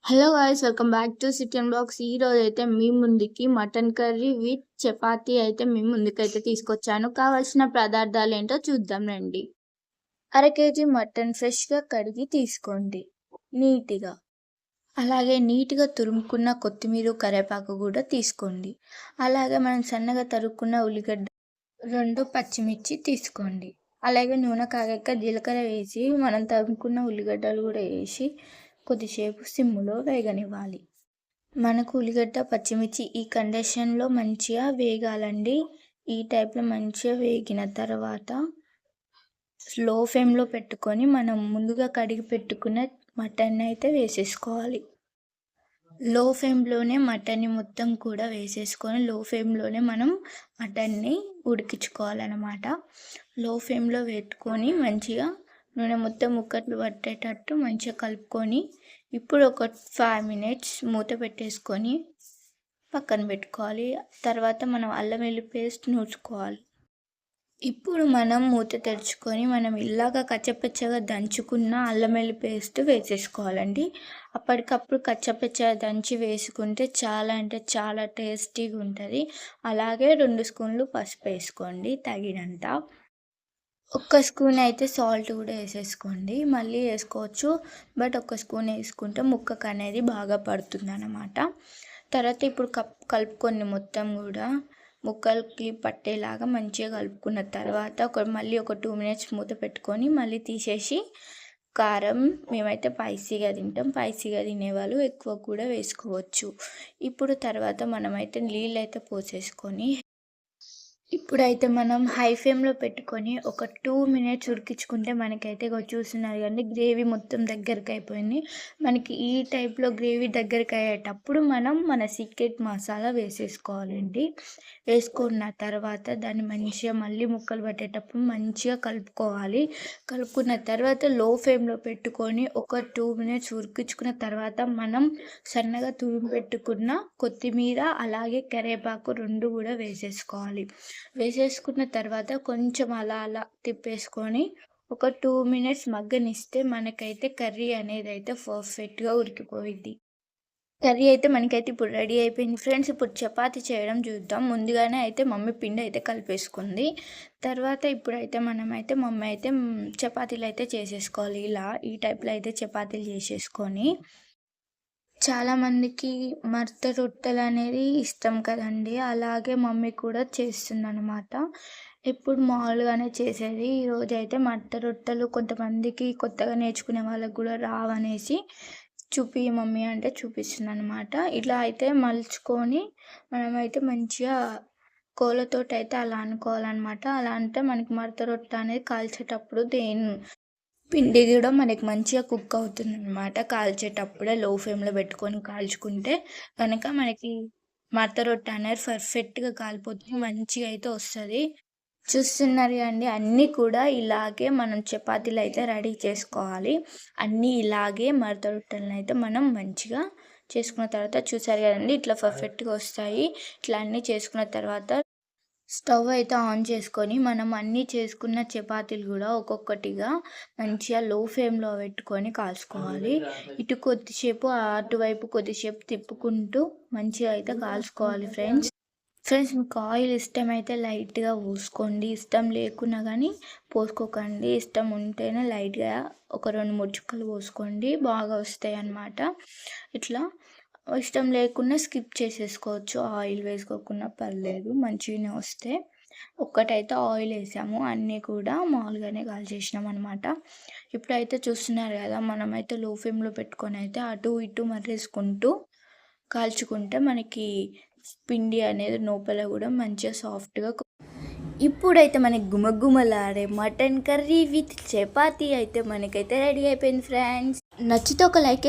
Hello guys, welcome back to సిటియన్ blogs. ఈ రోజు అయితే మీ ముందుకి మటన్ కర్రీ విత్ చపాతీ అయితే మీ ముందుకైతే తీసుకొచ్చాను. కావాల్సిన పదార్థాలు ఏంటో చూద్దాం రండి. కేజీ మటన్ ఫ్రెష్గా కడిగి తీసుకోండి నీట్గా. అలాగే నీట్గా తురుముకున్న కొత్తిమీర కరివేపాకు కూడా తీసుకోండి. అలాగే మనం సన్నగా తరుక్కున్న ఉల్లిగడ్డ 2 పచ్చిమిర్చి తీసుకోండి. అలాగే నూనె కాగాక జీలకర్ర వేసి మనం తరుముకున్న ఉల్లిగడ్డలు కూడా వేసి కొద్దిసేపు సిమ్లో వేగనివ్వాలి. మనకు ఉల్లిగడ్డ పచ్చిమిర్చి ఈ కండిషన్లో మంచిగా వేగాలండి. ఈ టైప్లో మంచిగా వేగిన తర్వాత స్లో ఫ్లేమ్లో పెట్టుకొని మనం ముందుగా కడిగి పెట్టుకున్న మటన్ అయితే వేసేసుకోవాలి. లో ఫ్లేమ్లోనే మటన్ని మొత్తం కూడా వేసేసుకొని లో ఫ్లేమ్లోనే మనం మటన్ని ఉడికించుకోవాలన్నమాట. లో ఫ్లేమ్లో పెట్టుకొని మంచిగా నూనె మొత్తం ముక్కట్లు పట్టేటట్టు మంచిగా కలుపుకొని ఇప్పుడు ఒక 5 మినిట్స్ మూత పెట్టేసుకొని పక్కన పెట్టుకోవాలి. తర్వాత మనం అల్లం వెల్లుల్లి పేస్ట్ నూర్చుకోవాలి. ఇప్పుడు మనం మూత తెరుచుకొని మనం ఇలాగా కచ్చపచ్చగా దంచుకున్న అల్లం వెల్లుల్లి పేస్ట్ వేసేసుకోవాలండి. అప్పటికప్పుడు కచ్చపచ్చగా దంచి వేసుకుంటే చాలా అంటే చాలా టేస్టీగా ఉంటుంది. అలాగే 2 స్పూన్లు పసుపు వేసుకోండి తగినంత. 1 స్పూన్ అయితే సాల్ట్ కూడా వేసేసుకోండి. మళ్ళీ వేసుకోవచ్చు, బట్ 1 స్పూన్ వేసుకుంటే ముక్కకు అనేది బాగా పడుతుంది అన్నమాట. తర్వాత ఇప్పుడు కలుపుకొని మొత్తం కూడా ముక్కలకి పట్టేలాగా మంచిగా కలుపుకున్న తర్వాత మళ్ళీ ఒక 2 మినిట్స్ మూత పెట్టుకొని మళ్ళీ తీసేసి కారం మేమైతే స్పైసీగా తింటాం. స్పైసీగా తినేవాళ్ళు ఎక్కువ కూడా వేసుకోవచ్చు. ఇప్పుడు తర్వాత మనమైతే నీళ్ళు అయితే పోసేసుకొని ఇప్పుడైతే మనం హై ఫ్లేమ్లో పెట్టుకొని ఒక 2 మినిట్స్ ఉడికించుకుంటే మనకైతే చూస్తున్నారు కానీ గ్రేవీ మొత్తం దగ్గరికి అయిపోయింది. మనకి ఈ టైప్లో గ్రేవీ దగ్గరికి అయ్యేటప్పుడు మనం మన సీక్రెట్ మసాలా వేసేసుకోవాలండి. వేసుకున్న తర్వాత దాన్ని మంచిగా మళ్ళీ ముక్కలు పట్టేటప్పుడు మంచిగా కలుపుకోవాలి. కలుపుకున్న తర్వాత లో ఫ్లేమ్లో పెట్టుకొని ఒక 2 మినిట్స్ ఉడికించుకున్న తర్వాత మనం సన్నగా తురుము పెట్టుకున్న కొత్తిమీర అలాగే కరివేపాకు 2 కూడా వేసేసుకోవాలి. వేసేసుకున్న తర్వాత కొంచెం అలా తిప్పేసుకొని ఒక 2 మినిట్స్ మగ్గనిస్తే మనకైతే కర్రీ అనేది అయితే పర్ఫెక్ట్గా ఉడికిపోయింది. కర్రీ అయితే మనకైతే ఇప్పుడు రెడీ అయిపోయింది ఫ్రెండ్స్. ఇప్పుడు చపాతీ చేయడం చూద్దాం. ముందుగానే అయితే మమ్మీ పిండి అయితే కలిపేసుకుంది. తర్వాత ఇప్పుడైతే మమ్మీ అయితే చపాతీలు అయితే చేసేసుకోవాలి. ఈ టైప్లో అయితే చపాతీలు చేసేసుకొని చాలామందికి మడత రొట్టెలు అనేది ఇష్టం కదండి. అలాగే మమ్మీ కూడా చేస్తుందన్నమాట. ఎప్పుడు మామూలుగానే చేసేది. ఈరోజైతే మడత రొట్టెలు కొంతమందికి కొత్తగా నేర్చుకునే వాళ్ళకి కూడా రావనేసి మమ్మీ అంటే చూపిస్తుందన్నమాట. ఇట్లా అయితే మలుచుకొని మనమైతే మంచిగా కోళ్ళతోటి అయితే అలా అనుకోవాలన్నమాట. అలా అంటే మనకి మడత రొట్టె అనేది కాల్చేటప్పుడు పిండి కూడా మనకి మంచిగా కుక్ అవుతుంది అనమాట. కాల్చేటప్పుడే లో ఫ్లేమ్లో పెట్టుకొని కాల్చుకుంటే కనుక మనకి మడత రొట్టె అనేది పర్ఫెక్ట్గా కాలిపోతుంది, మంచిగా అయితే వస్తుంది. చూస్తున్నారు అండి, అన్నీ కూడా ఇలాగే మనం చపాతీలు అయితే రెడీ చేసుకోవాలి. అన్నీ ఇలాగే మడత రొట్టెలను అయితే మనం మంచిగా చేసుకున్న తర్వాత చూసారు కదండి, ఇట్లా పర్ఫెక్ట్గా వస్తాయి. ఇట్లా అన్నీ చేసుకున్న తర్వాత స్టవ్ అయితే ఆన్ చేసుకొని మనం అన్నీ చేసుకున్న చపాతీలు కూడా ఒక్కొక్కటిగా మంచిగా లో ఫ్లేమ్లో పెట్టుకొని కాల్చుకోవాలి. ఇటు కొద్దిసేపు అటువైపు కొద్దిసేపు తిప్పుకుంటూ మంచిగా అయితే కాల్చుకోవాలి ఫ్రెండ్స్. మీకు ఆయిల్ ఇష్టమైతే లైట్గా పోసుకోండి, ఇష్టం లేకున్నా కానీ పోసుకోకండి. ఇష్టం ఉంటేనే లైట్గా ఒక 2-3 చుక్కలు పోసుకోండి, బాగా వస్తాయి అన్నమాట. ఇట్లా ఇష్టం లేకుండా స్కిప్ చేసేసుకోవచ్చు, ఆయిల్ వేసుకోకుండా పర్లేదు, మంచిగానే వస్తే. ఒక్కటైతే ఆయిల్ వేసాము, అన్నీ కూడా మామూలుగానే కాల్చేసినాం అనమాట. ఇప్పుడైతే చూస్తున్నారు కదా, మనమైతే లో ఫ్లేమ్లో పెట్టుకొని అయితే అటు ఇటు మర్రేసుకుంటూ కాల్చుకుంటే మనకి పిండి అనేది లోపల కూడా మంచిగా సాఫ్ట్గా. ఇప్పుడైతే మనకి గుమగుమలాడే మటన్ కర్రీ విత్ చపాతీ అయితే మనకైతే రెడీ అయిపోయింది ఫ్రెండ్స్. నచ్చితే ఒక లైక్